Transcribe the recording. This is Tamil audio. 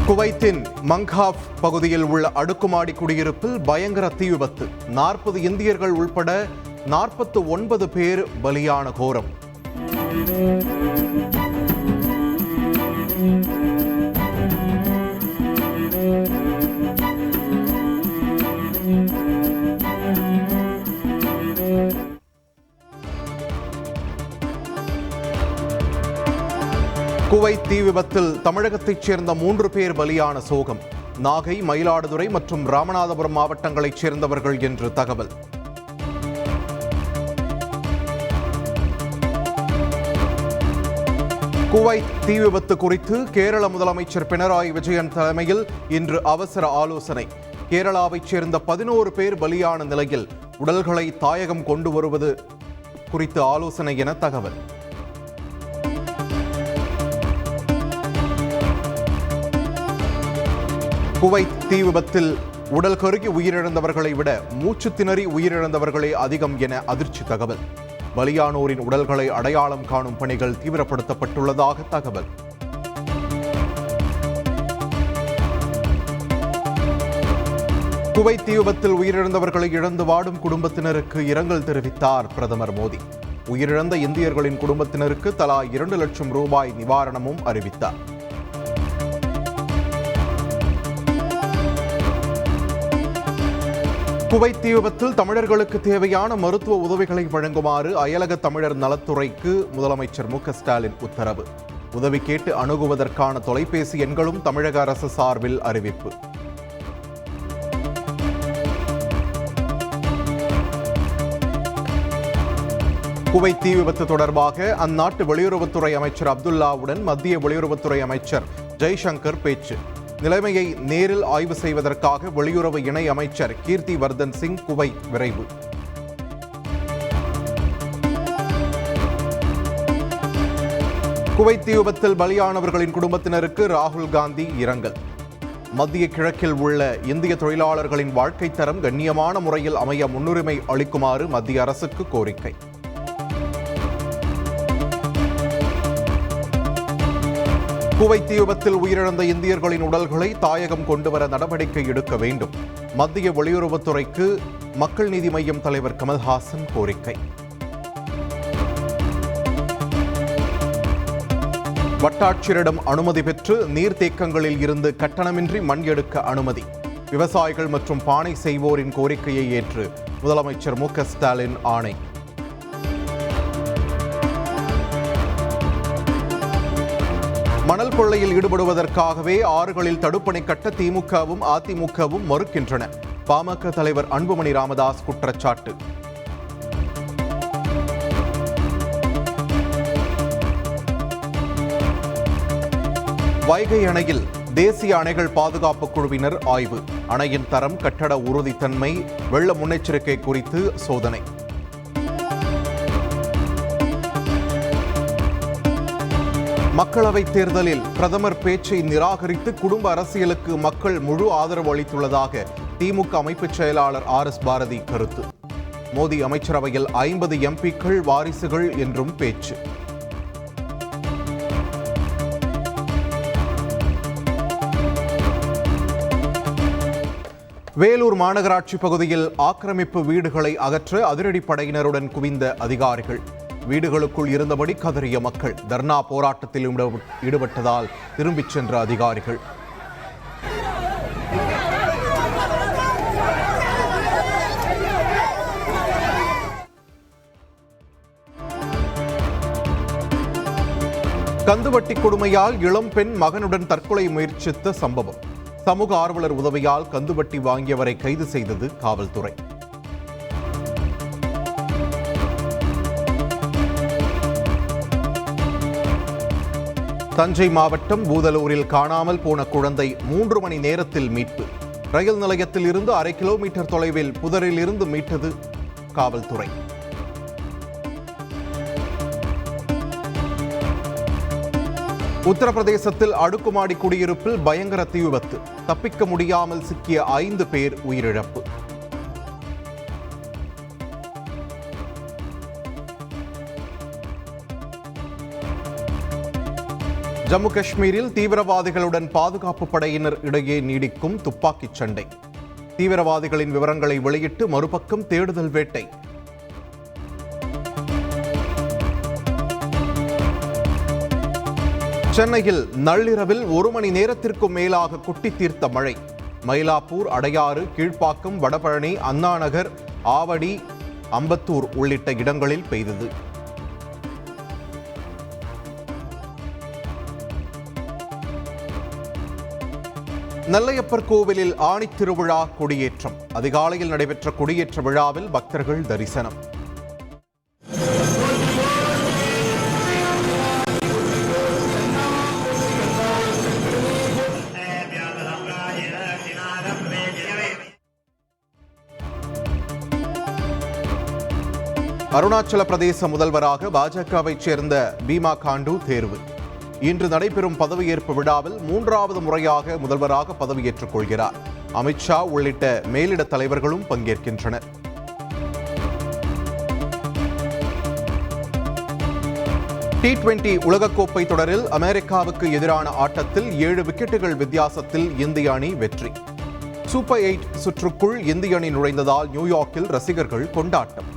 குவைத்தின் மங்காஃப் பகுதியில் உள்ள அடுக்குமாடி குடியிருப்பில் பயங்கர தீ விபத்து. 40 இந்தியர்கள் உள்பட 49 பேர் பலியான கோரம். குவைத் தீ விபத்தில் தமிழகத்தைச் சேர்ந்த 3 பேர் பலியான சோகம். நாகை, மயிலாடுதுறை மற்றும் ராமநாதபுரம் மாவட்டங்களைச் சேர்ந்தவர்கள் என்று தகவல். குவைத் தீ விபத்து குறித்து கேரள முதலமைச்சர் பினராயி விஜயன் தலைமையில் இன்று அவசர ஆலோசனை. கேரளாவைச் சேர்ந்த 11 பேர் பலியான நிலையில் உடல்களை தாயகம் கொண்டு வருவது குறித்து ஆலோசனை என தகவல். குவைத் தீ விபத்தில் உடல் கருகி உயிரிழந்தவர்களை விட மூச்சு திணறி உயிரிழந்தவர்களே அதிகம் என அதிர்ச்சி தகவல். பலியானோரின் உடல்களை அடையாளம் காணும் பணிகள் தீவிரப்படுத்தப்பட்டுள்ளதாக தகவல். குவைத் தீ விபத்தில் உயிரிழந்தவர்களை இழந்து வாடும் குடும்பத்தினருக்கு இரங்கல் தெரிவித்தார் பிரதமர் மோடி. உயிரிழந்த இந்தியர்களின் குடும்பத்தினருக்கு தலா 2 லட்சம் ரூபாய் நிவாரணமும் அறிவித்தார். குவைத் தீ விபத்தில் தமிழர்களுக்கு தேவையான மருத்துவ உதவிகளை வழங்குமாறு அயலக தமிழர் நலத்துறைக்கு முதலமைச்சர் மு.க.ஸ்டாலின் உத்தரவு. உதவி கேட்டு அணுகுவதற்கான தொலைபேசி எண்களும் தமிழக அரசு சார்பில் அறிவிப்பு. குவைத் தீ விபத்து தொடர்பாக அந்நாட்டு வெளியுறவுத்துறை அமைச்சர் அப்துல்லாவுடன் மத்திய வெளியுறவுத்துறை அமைச்சர் ஜெய்சங்கர் பேச்சு. நிலைமையை நேரில் ஆய்வு செய்வதற்காக வெளியுறவு இணை அமைச்சர் கீர்த்தி வர்தன் சிங் குவைத் விரைவு. குவைத் தீ விபத்தில் பலியானவர்களின் குடும்பத்தினருக்கு ராகுல் காந்தி இரங்கல். மத்திய கிழக்கில் உள்ள இந்திய தொழிலாளர்களின் வாழ்க்கை தரம் கண்ணியமான முறையில் அமைய முன்னுரிமை அளிக்குமாறு மத்திய அரசுக்கு கோரிக்கை. குவைத் தீ விபத்தில் உயிரிழந்த இந்தியர்களின் உடல்களை தாயகம் கொண்டுவர நடவடிக்கை எடுக்க வேண்டும். மத்திய வெளியுறவுத்துறைக்கு மக்கள் நீதி மய்யம் தலைவர் கமல்ஹாசன் கோரிக்கை. வட்டாட்சியரிடம் அனுமதி பெற்று நீர்த்தேக்கங்களில் இருந்து கட்டணமின்றி மண் எடுக்க அனுமதி. விவசாயிகள் மற்றும் பானை செய்வோரின் கோரிக்கையை ஏற்று முதலமைச்சர் மு.க.ஸ்டாலின் ஆணை. மணல் கொள்ளையில் ஈடுபடுவதற்காகவே ஆறுகளில் தடுப்பணை கட்ட திமுகவும் அதிமுகவும் மறுக்கின்றன. பாமக தலைவர் அன்புமணி ராமதாஸ் குற்றச்சாட்டு. வைகை அணையில் தேசிய அணைகள் பாதுகாப்பு குழுவினர் ஆய்வு. அணையின் தரம், கட்டட உறுதித்தன்மை, வெள்ள முன்னெச்சரிக்கை குறித்து சோதனை. மக்களவைத் தேர்தலில் பிரதமர் பேச்சை நிராகரித்து குடும்ப அரசியலுக்கு மக்கள் முழு ஆதரவு அளித்துள்ளதாக திமுக அமைப்புச் செயலாளர் RS பாரதி கருத்து. மோடி அமைச்சரவையில் 50 எம்பிக்கள் வாரிசுகள் என்றும் பேச்சு. வேலூர் மாநகராட்சி பகுதியில் ஆக்கிரமிப்பு வீடுகளை அகற்ற அதிரடிப்படையினருடன் குவிந்த அதிகாரிகள். வீடுகளுக்குள் இருந்தபடி கதறிய மக்கள். தர்ணா போராட்டத்தில் ஈடுபட்டதால் திரும்பிச் சென்ற அதிகாரிகள். கந்துவட்டி கொடுமையால் இளம் பெண் மகனுடன் தற்கொலை முயற்சித்த சம்பவம். சமூக ஆர்வலர் உதவியால் கந்துவட்டி வாங்கியவரை கைது செய்தது காவல்துறை. தஞ்சை மாவட்டம் பூதலூரில் காணாமல் போன குழந்தை 3 மணி நேரத்தில் மீட்பு. ரயில் நிலையத்தில் இருந்து 1/2 கிலோமீட்டர் தொலைவில் புதரில் இருந்து மீட்டது காவல்துறை. உத்தரப்பிரதேசத்தில் அடுக்குமாடி குடியிருப்பில் பயங்கர தீ விபத்து. தப்பிக்க முடியாமல் சிக்கிய 5 பேர் உயிரிழப்பு. ஜம்மு காஷ்மீரில் தீவிரவாதிகளுடன் பாதுகாப்பு படையினர் இடையே நீடிக்கும் துப்பாக்கிச் சண்டை. தீவிரவாதிகளின் விவரங்களை வெளியிட்டு மறுபக்கம் தேடுதல் வேட்டை. சென்னையில் நள்ளிரவில் 1 மணி நேரத்திற்கும் மேலாக கொட்டி தீர்த்த மழை. மயிலாப்பூர், அடையாறு, கீழ்ப்பாக்கம், வடபழனி, அண்ணாநகர், ஆவடி, அம்பத்தூர் உள்ளிட்ட இடங்களில் பெய்தது. நெல்லையப்பர் கோவிலில் ஆணித் திருவிழா கொடியேற்றம். அதிகாலையில் நடைபெற்ற கொடியேற்ற விழாவில் பக்தர்கள் தரிசனம். அருணாச்சல பிரதேச முதல்வராக பாஜகவைச் சேர்ந்த பீமா காண்டு தேர்வு. இன்று நடைபெறும் பதவியேற்பு விழாவில் 3வது முறையாக முதல்வராக பதவியேற்றுக் கொள்கிறார். அமித்ஷா உள்ளிட்ட மேலிட தலைவர்களும் பங்கேற்கின்றனர். T20 உலகக்கோப்பை தொடரில் அமெரிக்காவுக்கு எதிரான ஆட்டத்தில் 7 விக்கெட்டுகள் வித்தியாசத்தில் இந்திய அணி வெற்றி. சூப்பர் 8 சுற்றுக்குள் இந்திய அணி நுழைந்ததால் நியூயார்க்கில் ரசிகர்கள் கொண்டாட்டம்.